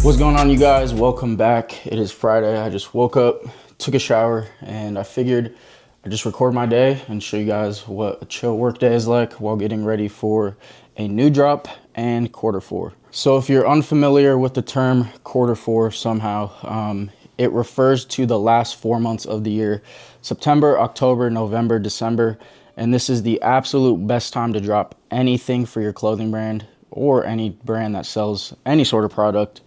What's going on, you guys? Welcome back. It is Friday. I just woke up, took a shower, and I figured I'd just record my day and show you guys what a chill work day is like while getting ready for a new drop and quarter four. So if you're unfamiliar with the term quarter four somehow, it refers to the last 4 months of the year: September, October, November, December. And this is the absolute best time to drop anything for your clothing brand or any brand that sells any sort of product,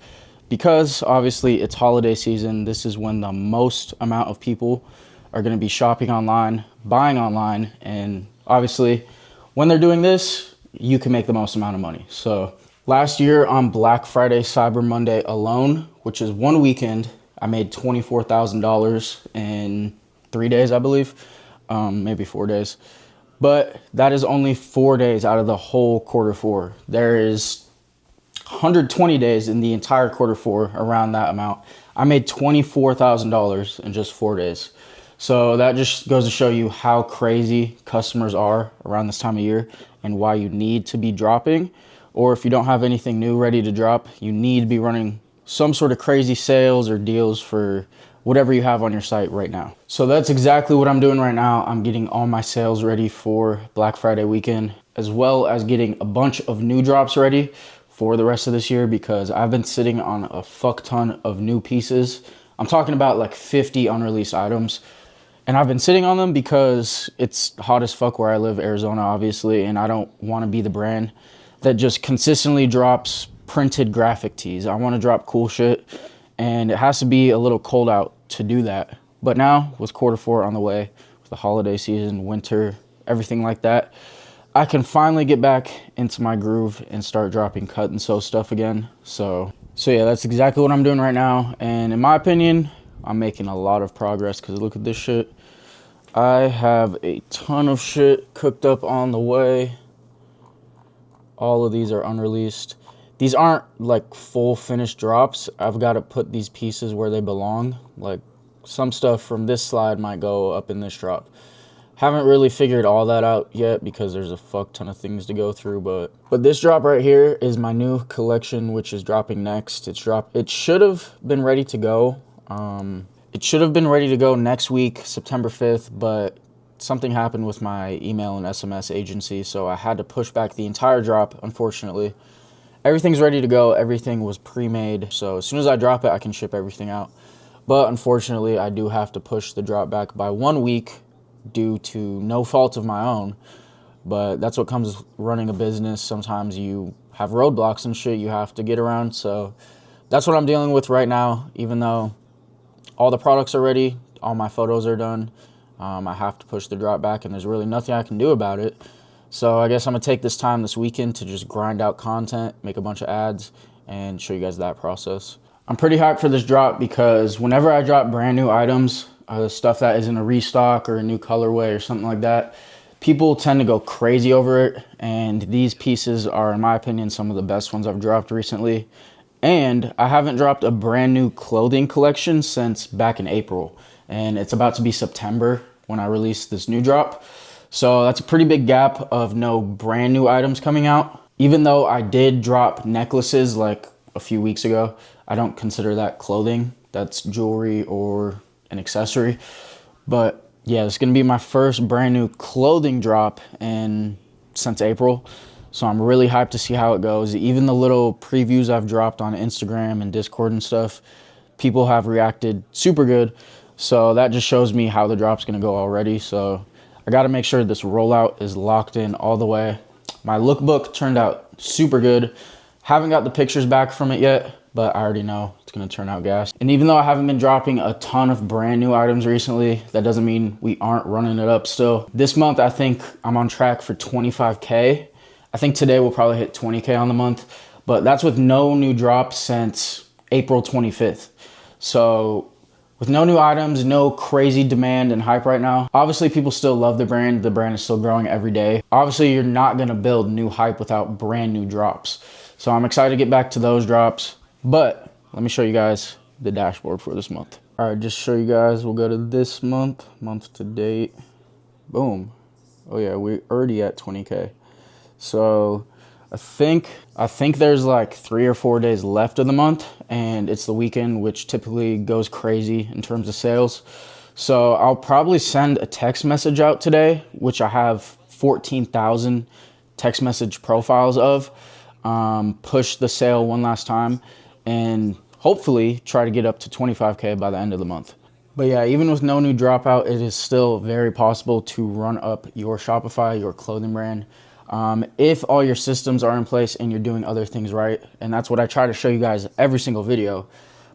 because obviously it's holiday season. This is when the most amount of people are going to be shopping online, buying online, and obviously when they're doing this, you can make the most amount of money. So last year on Black Friday, Cyber Monday alone, which is one weekend, I made $24,000 in 3 days, I believe, maybe 4 days. But that is only 4 days out of the whole quarter four. There is 120 days in the entire quarter four around that amount. I made $24,000 in just 4 days. So that just goes to show you how crazy customers are around this time of year and why you need to be dropping. Or if you don't have anything new ready to drop, you need to be running some sort of crazy sales or deals for whatever you have on your site right now. So that's exactly what I'm doing right now. I'm getting all my sales ready for Black Friday weekend, as well as getting a bunch of new drops ready for the rest of this year, because I've been sitting on a fuck ton of new pieces. I'm talking about like 50 unreleased items. And I've been sitting on them because it's hot as fuck where I live, Arizona, obviously, and I don't want to be the brand that just consistently drops printed graphic tees. I want to drop cool shit, and it has to be a little cold out to do that. But now, with quarter four on the way, with the holiday season, winter, everything like that, I can finally get back into my groove and start dropping cut and sew stuff again. So yeah, that's exactly what I'm doing right now. And in my opinion, I'm making a lot of progress, because look at this shit. I have a ton of shit cooked up on the way. All of these are unreleased. These aren't like full finished drops. I've got to put these pieces where they belong. Like some stuff from this slide might go up in this drop. Haven't really figured all that out yet because there's a fuck ton of things to go through, but this drop right here is my new collection, which is dropping next. It should have been ready to go. It should have been ready to go next week, September 5th, but something happened with my email and SMS agency, so I had to push back the entire drop, unfortunately. Everything's ready to go. Everything was pre-made, so as soon as I drop it, I can ship everything out. But unfortunately, I do have to push the drop back by 1 week due to no fault of my own. But that's what comes with running a business. Sometimes you have roadblocks and shit you have to get around, so that's what I'm dealing with right now. Even though all the products are ready, all my photos are done, I have to push the drop back, and there's really nothing I can do about it. So I guess I'm going to take this time this weekend to just grind out content, make a bunch of ads, and show you guys that process. I'm pretty hyped for this drop because whenever I drop brand new items, stuff that isn't a restock or a new colorway or something like that, people tend to go crazy over it. And these pieces are, in my opinion, some of the best ones I've dropped recently. And I haven't dropped a brand new clothing collection since back in April. And it's about to be September when I release this new drop. So that's a pretty big gap of no brand new items coming out. Even though I did drop necklaces like a few weeks ago, I don't consider that clothing. That's jewelry or an accessory. But yeah, it's gonna be my first brand new clothing drop since April. So I'm really hyped to see how it goes. Even the little previews I've dropped on Instagram and Discord and stuff, people have reacted super good. So that just shows me how the drop's gonna go already. So I gotta make sure this rollout is locked in all the way. My lookbook turned out super good. Haven't got the pictures back from it yet, but I already know it's gonna turn out gas. And even though I haven't been dropping a ton of brand new items recently, that doesn't mean we aren't running it up still. This month, I think I'm on track for 25K. I think today we'll probably hit 20K on the month, but that's with no new drops since April 25th. So with no new items, no crazy demand and hype right now, obviously people still love the brand. The brand is still growing every day. Obviously, you're not gonna build new hype without brand new drops. So I'm excited to get back to those drops. But let me show you guys the dashboard for this month. All right, just show you guys, we'll go to this month to date. Boom. Oh yeah, we're already at 20K. So I think there's like 3 or 4 days left of the month, and it's the weekend, which typically goes crazy in terms of sales. So I'll probably send a text message out today, which I have 14,000 text message profiles of. Push the sale one last time, and hopefully try to get up to 25K by the end of the month. But yeah, even with no new dropout, it is still very possible to run up your Shopify, your clothing brand, if all your systems are in place and you're doing other things right. And that's what I try to show you guys every single video.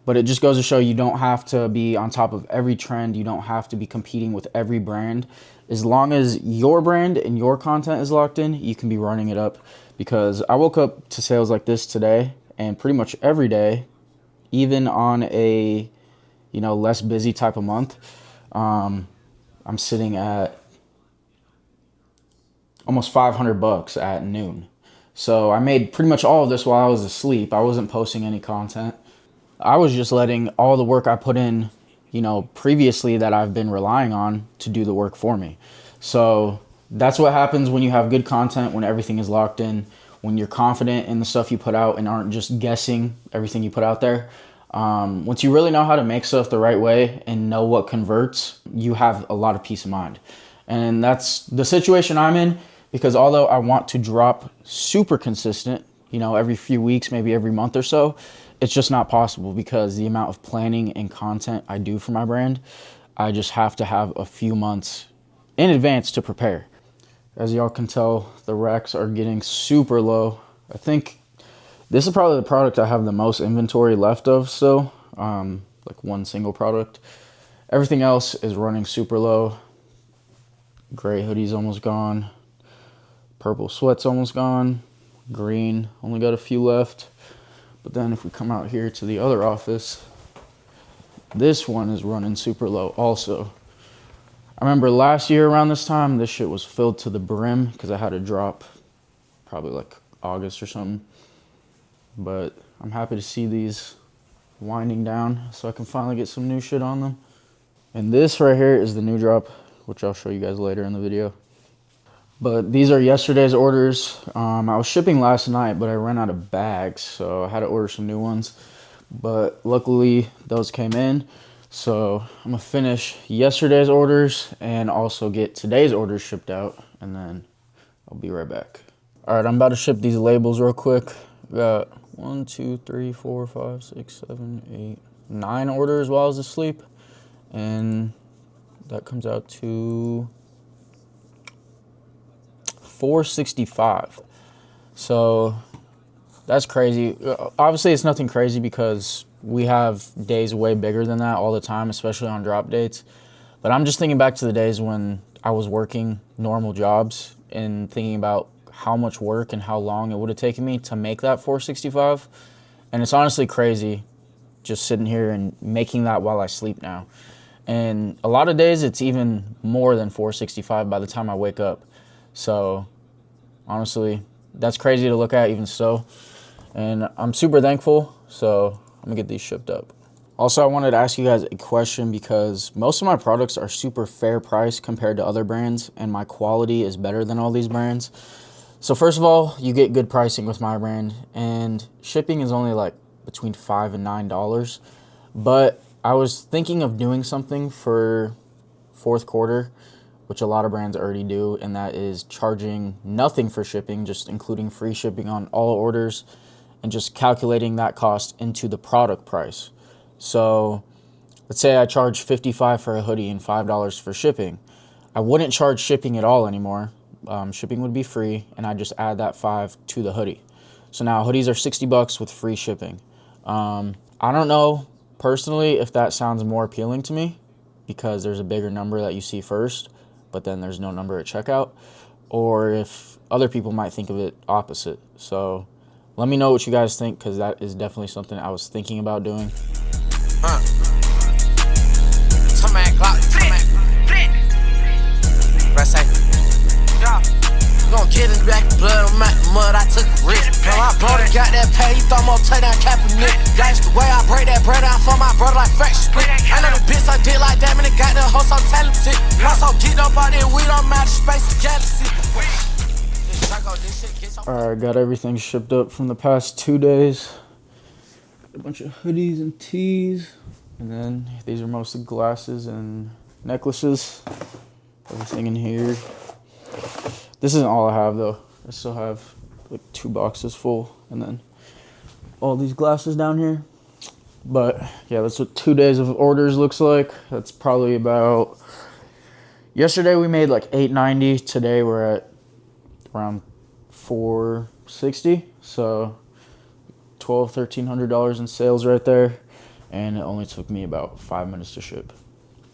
But it just goes to show you don't have to be on top of every trend. You don't have to be competing with every brand. As long as your brand and your content is locked in, you can be running it up. Because I woke up to sales like this today, and pretty much every day, even on a less busy type of month, I'm sitting at almost $500 at noon. So I made pretty much all of this while I was asleep. I wasn't posting any content. I was just letting all the work I put in, previously that I've been relying on to do the work for me. So that's what happens when you have good content, when everything is locked in, when you're confident in the stuff you put out and aren't just guessing everything you put out there. Once you really know how to make stuff the right way and know what converts, you have a lot of peace of mind. And that's the situation I'm in, because although I want to drop super consistent, every few weeks, maybe every month or so, it's just not possible because the amount of planning and content I do for my brand, I just have to have a few months in advance to prepare. As y'all can tell, the racks are getting super low. I think this is probably the product I have the most inventory left of still, like one single product. Everything else is running super low. Gray hoodie's almost gone. Purple sweat's almost gone. Green, only got a few left. But then if we come out here to the other office, this one is running super low also. I remember last year around this time, this shit was filled to the brim because I had a drop probably like August or something. But I'm happy to see these winding down so I can finally get some new shit on them. And this right here is the new drop, which I'll show you guys later in the video. But these are yesterday's orders. I was shipping last night, but I ran out of bags, so I had to order some new ones. But luckily, those came in. So I'm gonna finish yesterday's orders and also get today's orders shipped out, and then I'll be right back. All right, I'm about to ship these labels real quick. We got 1, 2, 3, 4, 5, 6, 7, 8, 9 orders while I was asleep. And that comes out to $465. So that's crazy. Obviously, it's nothing crazy because we have days way bigger than that all the time, especially on drop dates. But I'm just thinking back to the days when I was working normal jobs and thinking about how much work and how long it would have taken me to make that $465. And it's honestly crazy just sitting here and making that while I sleep now. And a lot of days it's even more than $465 by the time I wake up. So honestly, that's crazy to look at even still. And I'm super thankful. So I'm gonna get these shipped up. Also, I wanted to ask you guys a question because most of my products are super fair price compared to other brands, and my quality is better than all these brands. So first of all, you get good pricing with my brand, and shipping is only like between $5 and $9. But I was thinking of doing something for fourth quarter, which a lot of brands already do, and that is charging nothing for shipping, just including free shipping on all orders, and just calculating that cost into the product price. So let's say I charge $55 for a hoodie and $5 for shipping. I wouldn't charge shipping at all anymore. Shipping would be free, and I just add that $5 to the hoodie. So now hoodies are $60 with free shipping. I don't know personally if that sounds more appealing to me because there's a bigger number that you see first, but then there's no number at checkout, or if other people might think of it opposite. So let me know what you guys think, because that is definitely something I was thinking about doing. Gonna get his back blood, I'm at the mud, I took a risk. Now my brother got that pay, he thought I'm gonna take down Kaepernick. That's the way I break that bread out for my brother like fresh split. I know the bitch I did like that, man, it got the hoe so talented. Once I get up out there, we don't matter space and jealousy. Psycho, this shit gets so Alright, got everything shipped up from the past 2 days. A bunch of hoodies and tees. And then these are mostly glasses and necklaces. Everything in here. This isn't all I have though. I still have like 2 boxes full. And then all these glasses down here. But yeah, that's what 2 days of orders looks like. That's probably about... Yesterday we made like $890. Today we're at around $460. So $1,200-$1,300 in sales right there. And it only took me about 5 minutes to ship.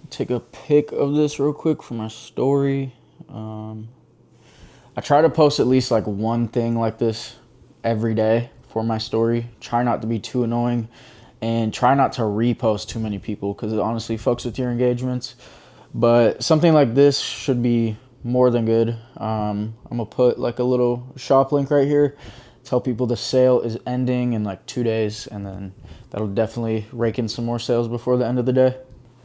Take a pic of this real quick for my story. I try to post at least like one thing like this every day for my story. Try not to be too annoying. And try not to repost too many people because it honestly fucks with your engagements. But something like this should be more than good. I'm gonna put like a little shop link right here. Tell people the sale is ending in like 2 days, and then that'll definitely rake in some more sales before the end of the day.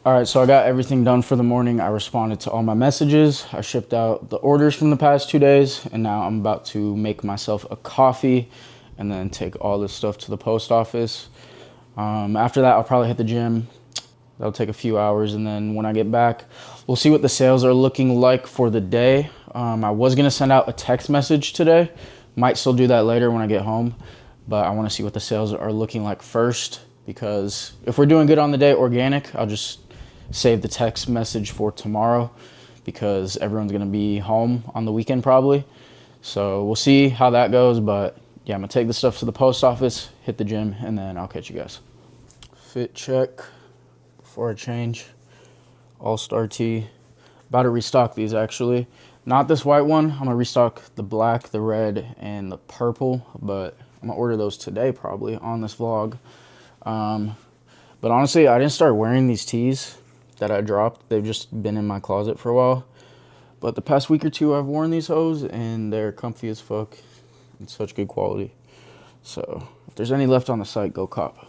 All right, so I got everything done for the morning. I responded to all my messages. I shipped out the orders from the past 2 days, and now I'm about to make myself a coffee and then take all this stuff to the post office. After that, I'll probably hit the gym. That'll take a few hours, and then when I get back, we'll see what the sales are looking like for the day. I was gonna send out a text message today. Might still do that later when I get home, but I wanna see what the sales are looking like first, because if we're doing good on the day organic, I'll just save the text message for tomorrow because everyone's gonna be home on the weekend probably. So we'll see how that goes, but yeah, I'm gonna take the stuff to the post office, hit the gym, and then I'll catch you guys. Fit check before I change. All-Star tee. About to restock these actually. Not this white one. I'm gonna restock the black, the red, and the purple, but I'm gonna order those today probably on this vlog. But honestly, I didn't start wearing these tees that I dropped. They've just been in my closet for a while. But the past week or two, I've worn these hoes, and they're comfy as fuck and such good quality. So if there's any left on the site, go cop.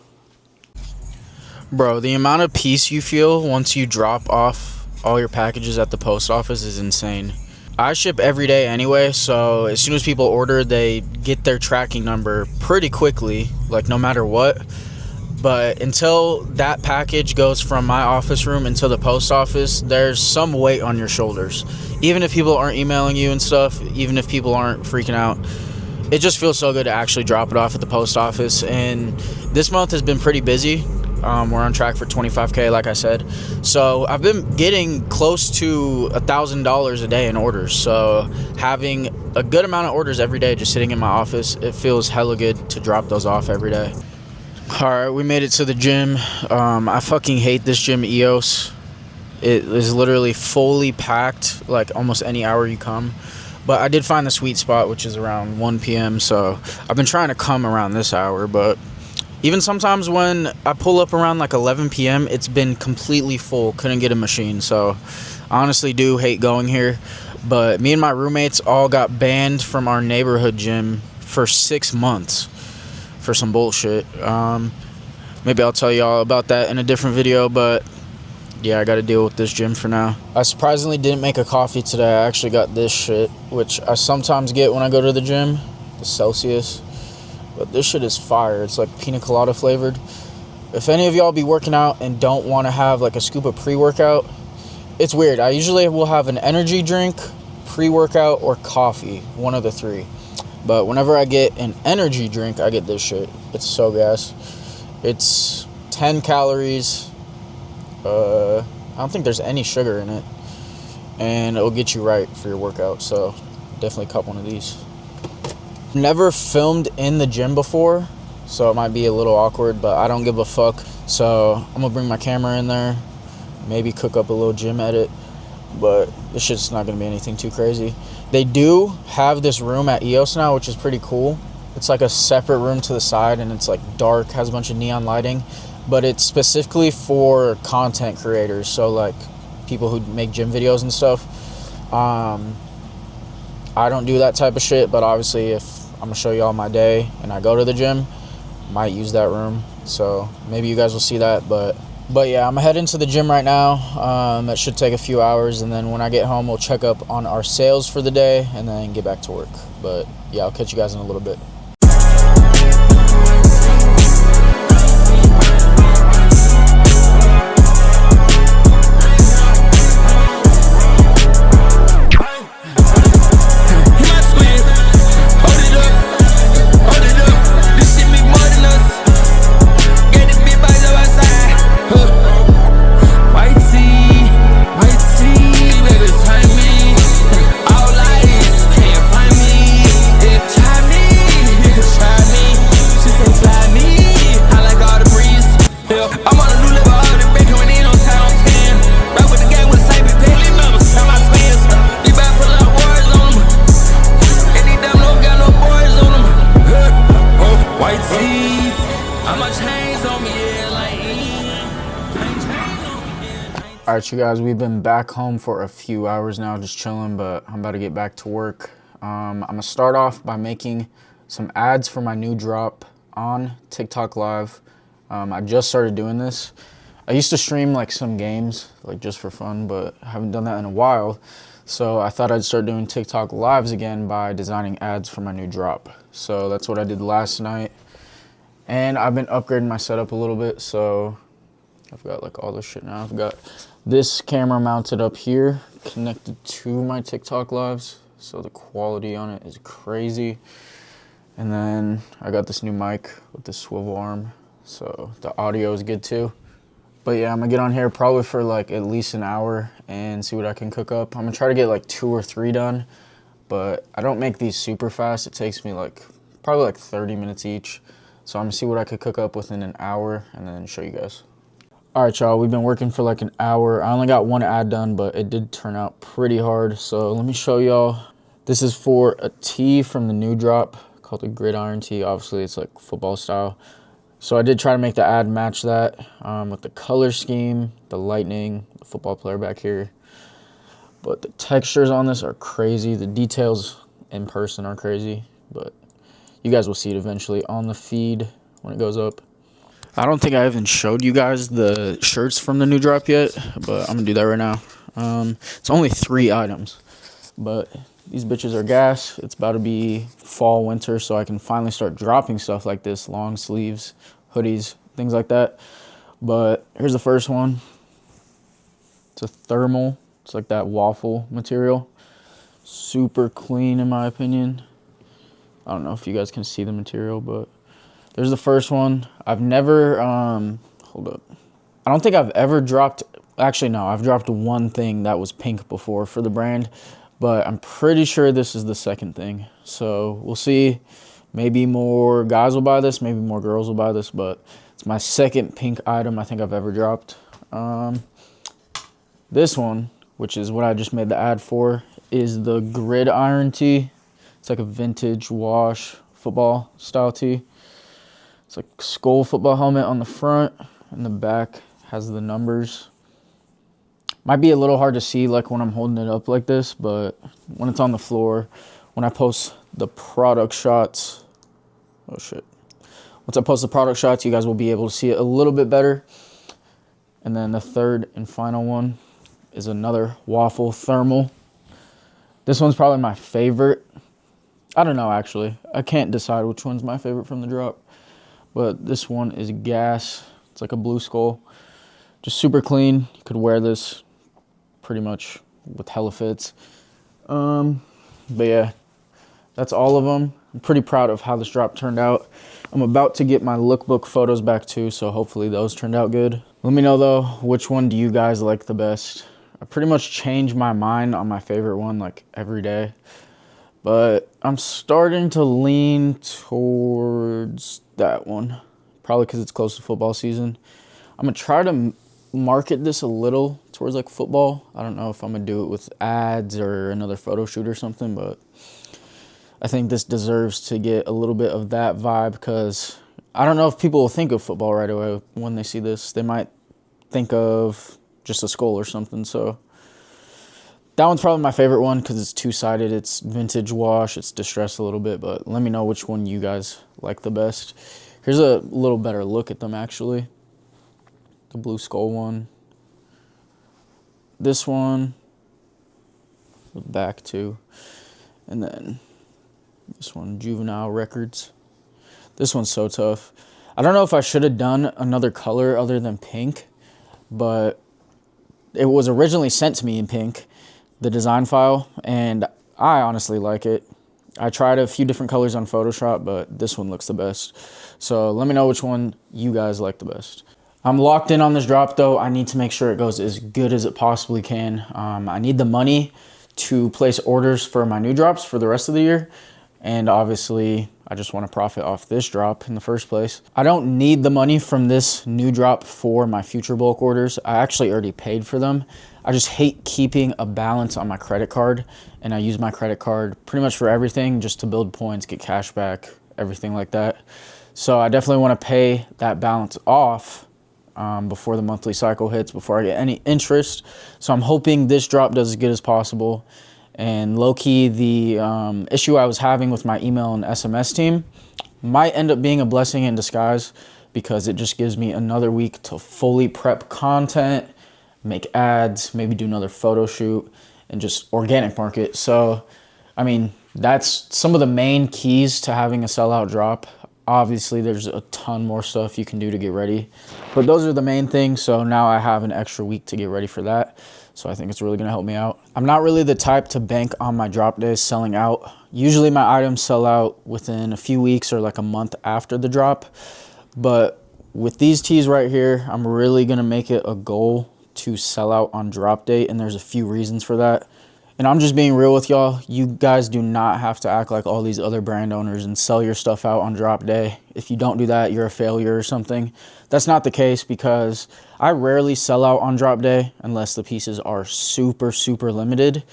Bro, the amount of peace you feel once you drop off all your packages at the post office is insane. I ship every day anyway, so as soon as people order, they get their tracking number pretty quickly, like no matter what. But until that package goes from my office room into the post office, there's some weight on your shoulders. Even if people aren't emailing you and stuff, even if people aren't freaking out, it just feels so good to actually drop it off at the post office. And this month has been pretty busy. We're on track for 25K, like I said. So I've been getting close to $1,000 a day in orders. So having a good amount of orders every day just sitting in my office, it feels hella good to drop those off every day. All right, we made it to the gym. I fucking hate this gym, EOS. It is literally fully packed, like almost any hour you come. But I did find the sweet spot, which is around 1 p.m. So I've been trying to come around this hour, but even sometimes when I pull up around like 11 p.m., it's been completely full. Couldn't get a machine. So I honestly do hate going here. But me and my roommates all got banned from our neighborhood gym for 6 months for some bullshit. Maybe I'll tell y'all about that in a different video, but yeah, I got to deal with this gym for now. I surprisingly didn't make a coffee today. I actually got this shit, which I sometimes get when I go to the gym, the Celsius. But this shit is fire. It's like pina colada flavored. If any of y'all be working out and don't want to have like a scoop of pre-workout, it's weird. I usually will have an energy drink, pre-workout, or coffee, one of the three. But whenever I get an energy drink, I get this shit. It's so gas. It's 10 calories. I don't think there's any sugar in it. And it'll get you right for your workout. So definitely cup one of these. Never filmed in the gym before, so it might be a little awkward, but I don't give a fuck. So I'm gonna bring my camera in there, maybe cook up a little gym edit, but this shit's not gonna be anything too crazy. They do have this room at EOS now, which is pretty cool. It's like a separate room to the side, and it's like dark, has a bunch of neon lighting, but it's specifically for content creators, so like people who make gym videos and stuff. I don't do that type of shit, but obviously if I'm gonna show y'all my day and I go to the gym, might use that room. So maybe you guys will see that, but But yeah, I'm heading to the gym right now. That should take a few hours, and then when I get home, we'll check up on our sales for the day and then get back to work. But yeah, I'll catch you guys in a little bit. All right, you guys, we've been back home for a few hours now, just chilling, but I'm about to get back to work. I'm gonna start off by making some ads for my new drop on TikTok Live. I just started doing this. I used to stream like some games, like just for fun, but I haven't done that in a while. So I thought I'd start doing TikTok Lives again by designing ads for my new drop. So that's what I did last night. And I've been upgrading my setup a little bit, so I've got like all this shit now. I've got this camera mounted up here, connected to my TikTok Lives, so the quality on it is crazy. And then I got this new mic with this swivel arm, so the audio is good too. But yeah, I'm gonna get on here probably for like at least an hour and see what I can cook up. I'm gonna try to get like 2 or 3 done, but I don't make these super fast. It takes me like probably like 30 minutes each. So I'm gonna see what I could cook up within an hour and then show you guys. All right, y'all, we've been working for like an hour. I only got one ad done, but it did turn out pretty hard. So let me show y'all. This is for a tee from the new drop called the Gridiron tee. Obviously, it's like football style. So I did try to make the ad match that with the color scheme, the lightning, the football player back here. But the textures on this are crazy. The details in person are crazy, but you guys will see it eventually on the feed when it goes up. I don't think I even showed you guys the shirts from the new drop yet, but I'm gonna do that right now. It's only 3 items, but these bitches are gas. It's about to be fall, winter, so I can finally start dropping stuff like this, long sleeves, hoodies, things like that. But here's the first one. It's a thermal. It's like that waffle material. Super clean in my opinion. I don't know if you guys can see the material, but there's the first one. I've never, hold up. I don't think I've ever dropped, actually no, I've dropped one thing that was pink before for the brand, but I'm pretty sure this is the second thing. So we'll see. Maybe more guys will buy this, maybe more girls will buy this, but it's my second pink item I think I've ever dropped. This one, which is what I just made the ad for, is the Gridiron tee. It's like a vintage wash football style tee. It's like skull football helmet on the front, and the back has the numbers. Might be a little hard to see like when I'm holding it up like this, but when it's on the floor, when I post the product shots, oh shit. Once I post the product shots, you guys will be able to see it a little bit better. And then the third and final one is another waffle thermal. This one's probably my favorite. I don't know, actually. I can't decide which one's my favorite from the drop. But this one is gas. It's like a blue skull. Just super clean. You could wear this pretty much with hella fits. But yeah, that's all of them. I'm pretty proud of how this drop turned out. I'm about to get my lookbook photos back too, so hopefully those turned out good. Let me know though, which one do you guys like the best? I pretty much change my mind on my favorite one like every day. But I'm starting to lean towards that one. Probably because it's close to football season. I'm going to try to market this a little towards like football. I don't know if I'm going to do it with ads or another photo shoot or something. But I think this deserves to get a little bit of that vibe. Because I don't know if people will think of football right away when they see this. They might think of just a skull or something. So that one's probably my favorite one because it's 2-sided. It's vintage wash. It's distressed a little bit, but let me know which one you guys like the best. Here's a little better look at them, actually. the Blue Skull one. This one, the back too. And then this one, Juvenile Records. This one's so tough. I don't know if I should have done another color other than pink, but it was originally sent to me in pink, the design file, and I honestly like it. I tried a few different colors on Photoshop, but this one looks the best. So let me know which one you guys like the best. I'm locked in on this drop though. I need to make sure it goes as good as it possibly can. I need the money to place orders for my new drops for the rest of the year. And obviously, I just want to profit off this drop in the first place. I don't need the money from this new drop for my future bulk orders. I actually already paid for them. I just hate keeping a balance on my credit card. And I use my credit card pretty much for everything, just to build points, get cash back, everything like that. So I definitely want to pay that balance off before the monthly cycle hits, before I get any interest. So I'm hoping this drop does as good as possible. And low-key, the issue I was having with my email and SMS team might end up being a blessing in disguise, because it just gives me another week to fully prep content, make ads, maybe do another photo shoot, and just organic market. So, I mean, that's some of the main keys to having a sellout drop. Obviously, there's a ton more stuff you can do to get ready, but those are the main things. So now I have an extra week to get ready for that. So I think it's really gonna help me out. I'm not really the type to bank on my drop days selling out. Usually my items sell out within a few weeks or like a month after the drop. But with these tees right here, I'm really gonna make it a goal to sell out on drop date, and there's a few reasons for that. And I'm just being real with y'all. You guys do not have to act like all these other brand owners and sell your stuff out on drop day. If you don't do that, you're a failure or something. That's not the case, because I rarely sell out on drop day unless the pieces are super, super limited.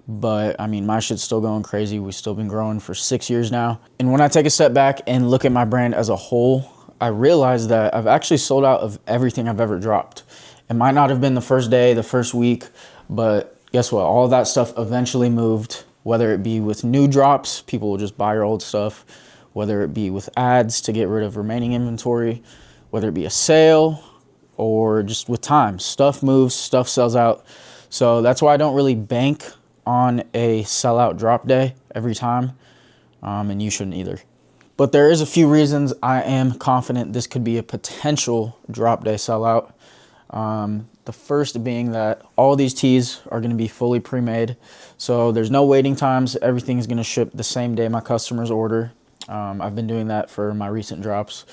But I mean, my shit's still going crazy. We've still been growing for 6 years now. And when I take a step back and look at my brand as a whole, I realize that I've actually sold out of everything I've ever dropped. It might not have been the first day, the first week, but guess what? All that stuff eventually moved, whether it be with new drops, people will just buy your old stuff, whether it be with ads to get rid of remaining inventory, whether it be a sale, or just with time. Stuff moves, stuff sells out. So that's why I don't really bank on a sellout drop day every time, and you shouldn't either. But there is a few reasons I am confident this could be a potential drop day sellout. The first being that all these tees are going to be fully pre-made, so there's no waiting times. Everything's going to ship the same day my customers order. I've been doing that for my recent drops,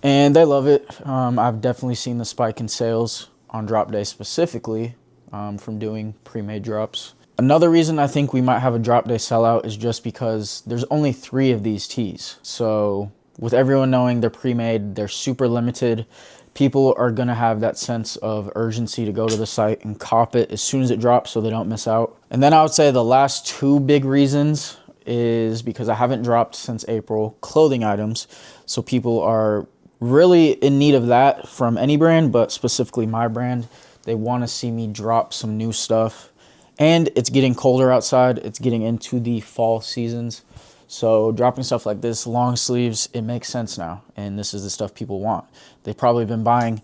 and they love it. I've definitely seen the spike in sales on drop day specifically from doing pre-made drops. Another reason I think we might have a drop day sellout is just because there's only 3 of these tees. So with everyone knowing they're pre-made, they're super limited. People are going to have that sense of urgency to go to the site and cop it as soon as it drops so they don't miss out. And then I would say the last 2 big reasons is because I haven't dropped since April clothing items. So people are really in need of that from any brand, but specifically my brand. They want to see me drop some new stuff. And it's getting colder outside. It's getting into the fall seasons. So dropping stuff like this, long sleeves, it makes sense now. And this is the stuff people want. They've probably been buying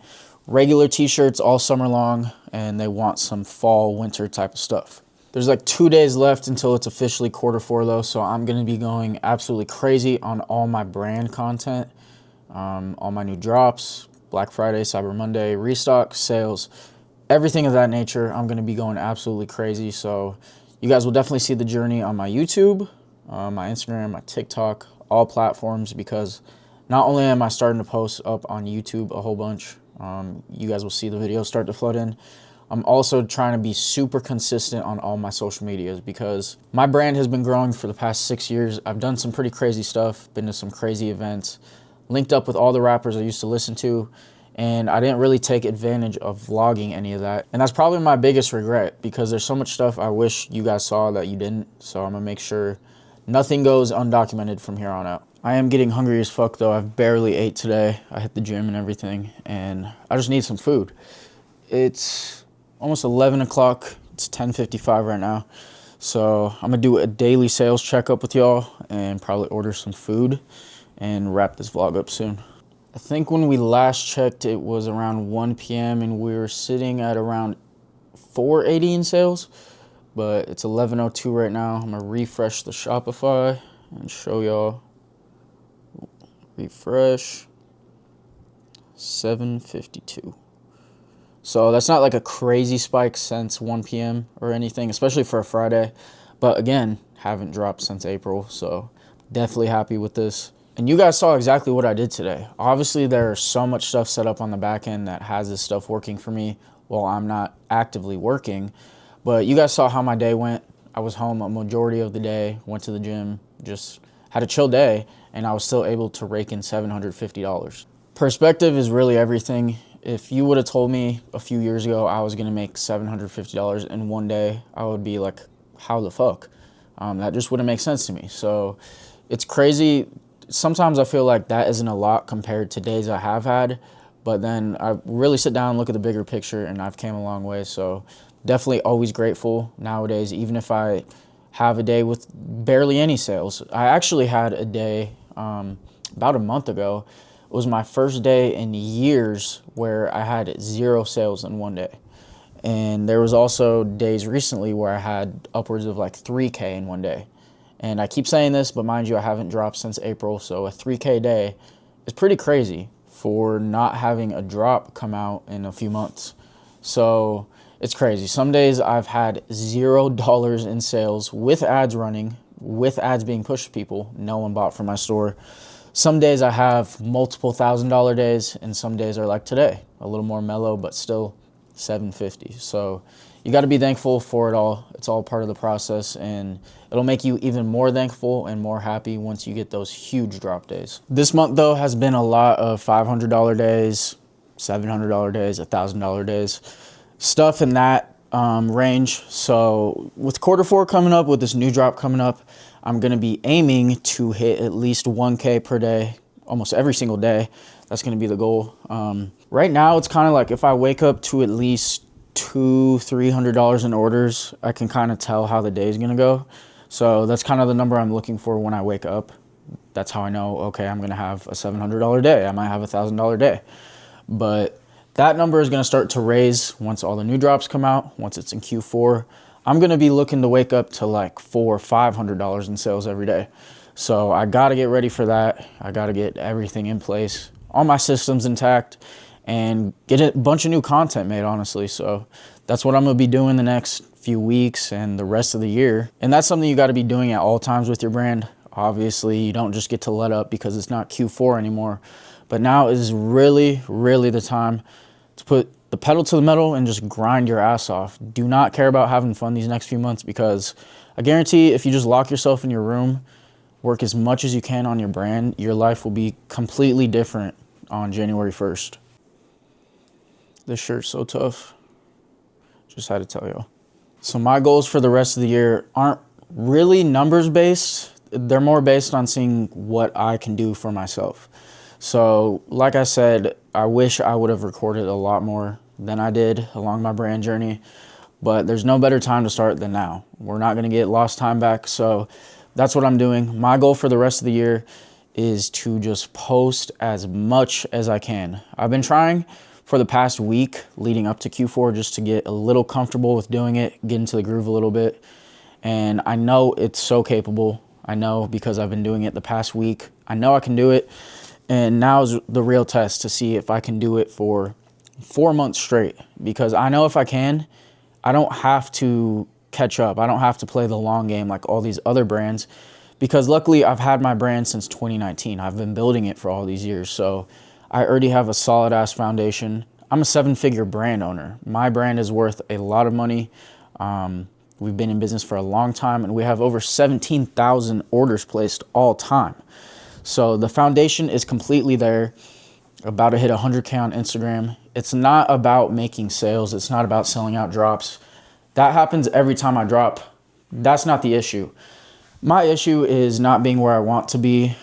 regular t-shirts all summer long, and they want some fall, winter type of stuff. There's like 2 days left until it's officially Q4 though, so I'm gonna be going absolutely crazy on all my brand content, all my new drops, Black Friday, Cyber Monday, restock, sales, everything of that nature. I'm gonna be going absolutely crazy. So you guys will definitely see the journey on my YouTube, my Instagram, my TikTok, all platforms, because not only am I starting to post up on YouTube a whole bunch, you guys will see the videos start to flood in. I'm also trying to be super consistent on all my social medias, because my brand has been growing for the past 6 years. I've done some pretty crazy stuff, been to some crazy events, linked up with all the rappers I used to listen to, and I didn't really take advantage of vlogging any of that. And that's probably my biggest regret, because there's so much stuff I wish you guys saw that you didn't. So I'm gonna make sure nothing goes undocumented from here on out. I am getting hungry as fuck though. I've barely ate today. I hit the gym and everything, and I just need some food. It's almost 11 o'clock. It's 10:55 right now. So I'm gonna do a daily sales checkup with y'all and probably order some food and wrap this vlog up soon. I think when we last checked, it was around 1 p.m. and we were sitting at around 480 in sales, but it's 11:02 right now. I'm gonna refresh the Shopify and show y'all. Refresh. 752. So that's not like a crazy spike since 1 p.m. or anything, especially for a Friday. But again, haven't dropped since April, so definitely happy with this. And you guys saw exactly what I did today. Obviously, there's so much stuff set up on the back end that has this stuff working for me while I'm not actively working. But you guys saw how my day went. I was home a majority of the day, went to the gym, just had a chill day, and I was still able to rake in $750. Perspective is really everything. If you would have told me a few years ago I was going to make $750 in one day, I would be like, how the fuck? That just wouldn't make sense to me. So it's crazy. Sometimes I feel like that isn't a lot compared to days I have had, but then I really sit down and look at the bigger picture, and I've came a long way. So definitely always grateful nowadays, even if I have a day with barely any sales. I actually had a day about a month ago. It was my first day in years where I had 0 sales in one day. And there was also days recently where I had upwards of like 3K in one day. And I keep saying this, but mind you, I haven't dropped since April, so a 3K day is pretty crazy for not having a drop come out in a few months. So it's crazy. Some days I've had $0 in sales with ads running, with ads being pushed to people. No one bought from my store. Some days I have multiple $1,000 days, and some days are like today, a little more mellow, but still $750. So you got to be thankful for it all. It's all part of the process, and it'll make you even more thankful and more happy once you get those huge drop days. This month, though, has been a lot of $500 days, $700 days, $1,000 days, stuff in that range. So with Q4 coming up, with this new drop coming up, I'm going to be aiming to hit at least 1K per day, almost every single day. That's going to be the goal. Right now, it's kind of like if I wake up to at least $200-$300 in orders, I can kind of tell how the day is going to go. So that's kind of the number I'm looking for when I wake up. That's how I know, okay, I'm going to have a $700 day. I might have a $1,000 day. But that number is going to start to raise once all the new drops come out, once it's in Q4. I'm going to be looking to wake up to like $400 or $500 in sales every day. So I got to get ready for that. I got to get everything in place, all my systems intact, and get a bunch of new content made, honestly. So that's what I'm going to be doing the next few weeks and the rest of the year. And that's something you got to be doing at all times with your brand. Obviously, you don't just get to let up because it's not Q4 anymore. But now is really, really the time to put the pedal to the metal and just grind your ass off. Do not care about having fun these next few months, because I guarantee if you just lock yourself in your room, work as much as you can on your brand, your life will be completely different on January 1st. This shirt's so tough. Just had to tell y'all. So my goals for the rest of the year aren't really numbers based. They're more based on seeing what I can do for myself. So like I said, I wish I would have recorded a lot more than I did along my brand journey, but there's no better time to start than now. We're not going to get lost time back. So that's what I'm doing. My goal for the rest of the year is to just post as much as I can. I've been trying for the past week leading up to Q4 just to get a little comfortable with doing it, get into the groove a little bit. And I know it's so capable. I know because I've been doing it the past week. I know I can do it. And now is the real test to see if I can do it for 4 months straight. Because I know if I can, I don't have to catch up. I don't have to play the long game like all these other brands. Because luckily I've had my brand since 2019. I've been building it for all these years. So I already have a solid ass foundation. I'm a 7-figure brand owner. My brand is worth a lot of money. We've been in business for a long time, and we have over 17,000 orders placed all time. So the foundation is completely there. About to hit 100K on Instagram. It's not about making sales. It's not about selling out drops. That happens every time I drop. That's not the issue. My issue is not being where I want to be.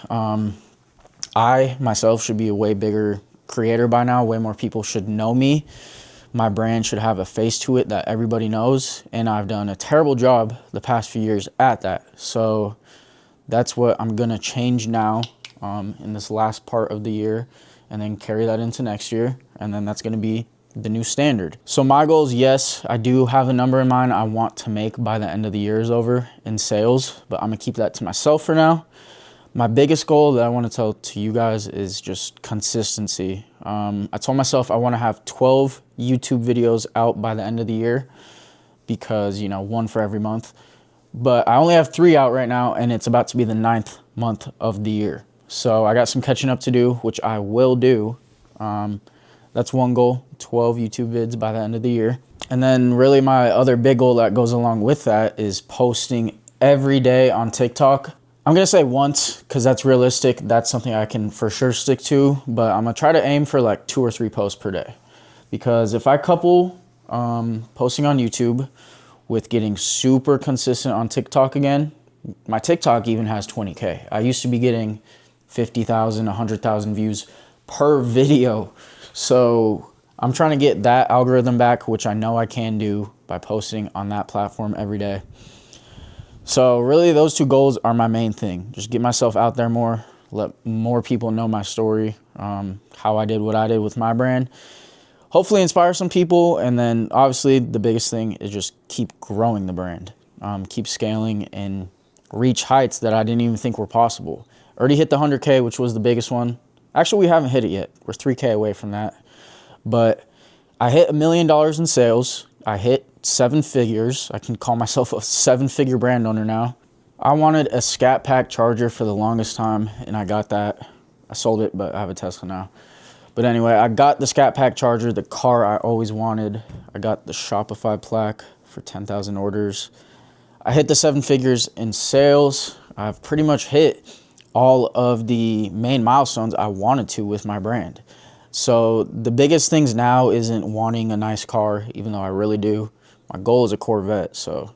I myself should be a way bigger creator by now. Way more people should know me. My brand should have a face to it that everybody knows. And I've done a terrible job the past few years at that. So that's what I'm going to change now in this last part of the year and then carry that into next year. And then that's going to be the new standard. So my goals, yes, I do have a number in mind I want to make by the end of the year is over in sales, but I'm gonna keep that to myself for now. My biggest goal that I want to tell to you guys is just consistency. I told myself I want to have 12 YouTube videos out by the end of the year because, you know, one for every month. But I only have 3 out right now, and it's about to be the 9th month of the year. So I got some catching up to do, which I will do. That's one goal, 12 YouTube vids by the end of the year. And then really my other big goal that goes along with that is posting every day on TikTok. I'm going to say once because that's realistic. That's something I can for sure stick to. But I'm going to try to aim for like 2 or 3 posts per day. Because if I couple posting on YouTube with getting super consistent on TikTok again, my TikTok even has 20K. I used to be getting 50,000, 100,000 views per video. So I'm trying to get that algorithm back, which I know I can do by posting on that platform every day. So really those 2 goals are my main thing. Just get myself out there more, let more people know my story, how I did what I did with my brand. Hopefully inspire some people. And then obviously the biggest thing is just keep growing the brand, keep scaling and reach heights that I didn't even think were possible. Already hit the 100K, which was the biggest one. Actually, we haven't hit it yet. We're 3K away from that. But I hit $1 million in sales. I hit 7 figures. I can call myself a 7-figure brand owner now. I wanted a Scat Pack charger for the longest time, and I got that. I sold it, but I have a Tesla now. But anyway, I got the Scat Pack charger, the car I always wanted. I got the Shopify plaque for 10,000 orders. I hit the 7 figures in sales. I've pretty much hit all of the main milestones I wanted to with my brand. So the biggest things now isn't wanting a nice car, even though I really do. My goal is a Corvette, so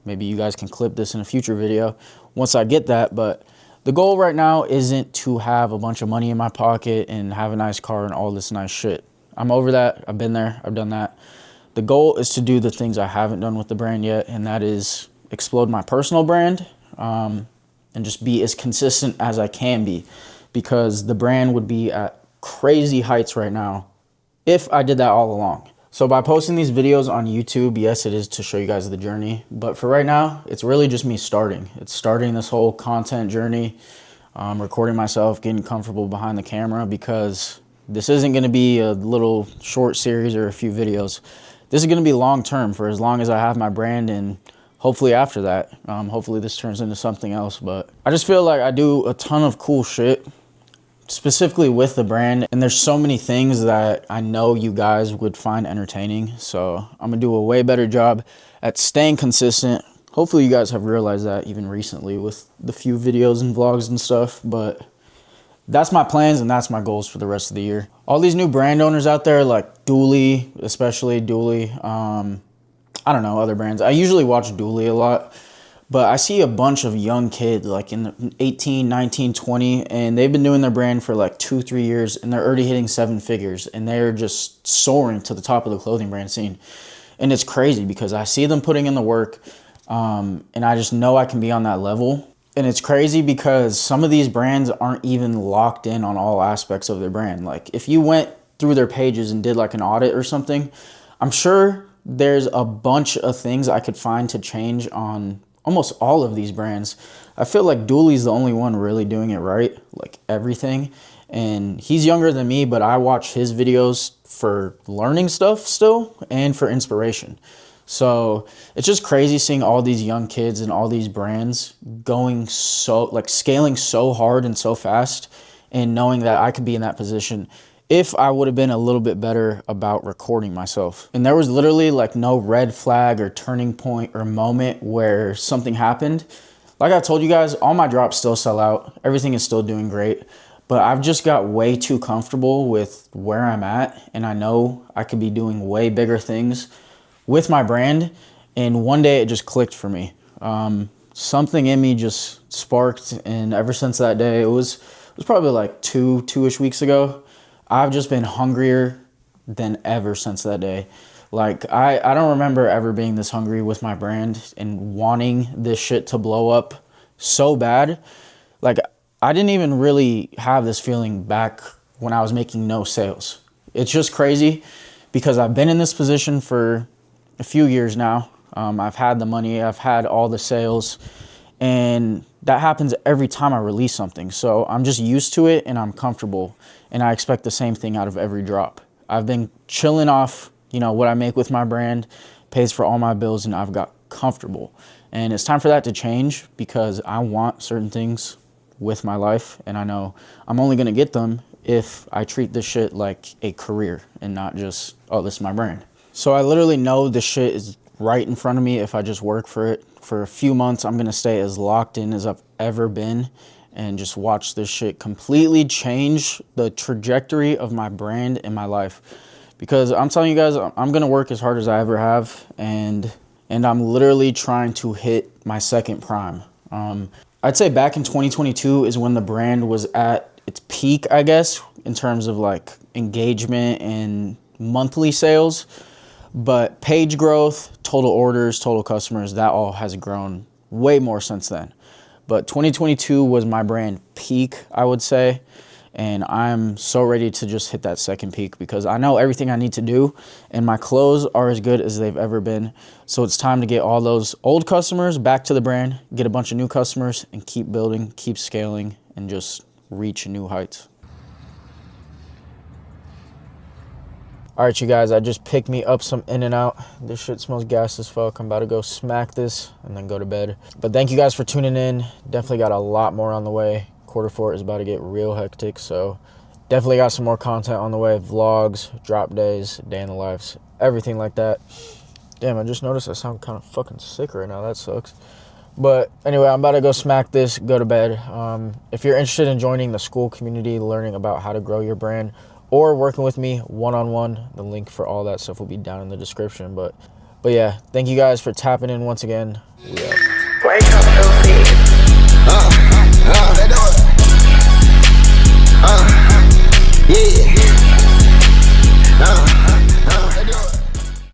maybe you guys can clip this in a future video once I get that. But the goal right now isn't to have a bunch of money in my pocket and have a nice car and all this nice shit. I'm over that. I've been there. I've done that. The goal is to do the things I haven't done with the brand yet, and that is explode my personal brand, and just be as consistent as I can be, because the brand would be at crazy heights right now if I did that all along. So by posting these videos on YouTube, yes, it is to show you guys the journey, but for right now, it's really just me starting. It's starting this whole content journey, recording myself, getting comfortable behind the camera, because this isn't going to be a little short series or a few videos. This is going to be long term for as long as I have my brand, and hopefully after that, hopefully this turns into something else. But I just feel like I do a ton of cool shit, specifically with the brand. And there's so many things that I know you guys would find entertaining. So I'm gonna do a way better job at staying consistent. Hopefully you guys have realized that even recently with the few videos and vlogs and stuff. But that's my plans and that's my goals for the rest of the year. All these new brand owners out there, like Dooley, especially Dooley, I don't know, other brands. I usually watch Dooley a lot, but I see a bunch of young kids like in 18, 19, 20, and they've been doing their brand for like 2-3 years, and they're already hitting 7 figures, and they're just soaring to the top of the clothing brand scene. And it's crazy because I see them putting in the work, and I just know I can be on that level. And it's crazy because some of these brands aren't even locked in on all aspects of their brand. Like if you went through their pages and did like an audit or something, I'm sure there's a bunch of things I could find to change on almost all of these brands. I feel like Dooley's the only one really doing it right, like everything. And he's younger than me, but I watch his videos for learning stuff still and for inspiration. So it's just crazy seeing all these young kids and all these brands going so, like scaling so hard and so fast, and knowing that I could be in that position if I would have been a little bit better about recording myself. And there was literally like no red flag or turning point or moment where something happened. Like I told you guys, all my drops still sell out. Everything is still doing great. But I've just got way too comfortable with where I'm at. And I know I could be doing way bigger things with my brand. And one day it just clicked for me. Something in me just sparked. And ever since that day, it was probably like two-ish weeks ago, I've just been hungrier than ever since that day. Like, I don't remember ever being this hungry with my brand and wanting this shit to blow up so bad. Like, I didn't even really have this feeling back when I was making no sales. It's just crazy because I've been in this position for a few years now. I've had the money, I've had all the sales, and that happens every time I release something. So I'm just used to it and I'm comfortable, and I expect the same thing out of every drop. I've been chilling off, what I make with my brand, pays for all my bills, and I've got comfortable. And it's time for that to change because I want certain things with my life, and I know I'm only gonna get them if I treat this shit like a career and not just, oh, this is my brand. So I literally know this shit is right in front of me. If I just work for it for a few months, I'm gonna stay as locked in as I've ever been and just watch this shit completely change the trajectory of my brand and my life. Because I'm telling you guys, I'm gonna work as hard as I ever have, and I'm literally trying to hit my second prime. I'd say back in 2022 is when the brand was at its peak, I guess, in terms of like engagement and monthly sales. But page growth, total orders, total customers, that all has grown way more since then. But 2022 was my brand peak, I would say. And I'm so ready to just hit that second peak because I know everything I need to do and my clothes are as good as they've ever been. So it's time to get all those old customers back to the brand, get a bunch of new customers, and keep building, keep scaling, and just reach new heights. All right, you guys, I just picked me up some In-N-Out. This shit smells gas as fuck. I'm about to go smack this and then go to bed. But thank you guys for tuning in. Definitely got a lot more on the way. Q4 is about to get real hectic, so definitely got some more content on the way. Vlogs, drop days, day in the lives, everything like that. Damn, I just noticed I sound kind of fucking sick right now. That sucks. But anyway, I'm about to go smack this, go to bed. If you're interested in joining the school community, learning about how to grow your brand, or working with me one-on-one, the link for all that stuff will be down in the description. But yeah, thank you guys for tapping in once again. We out. Wake up,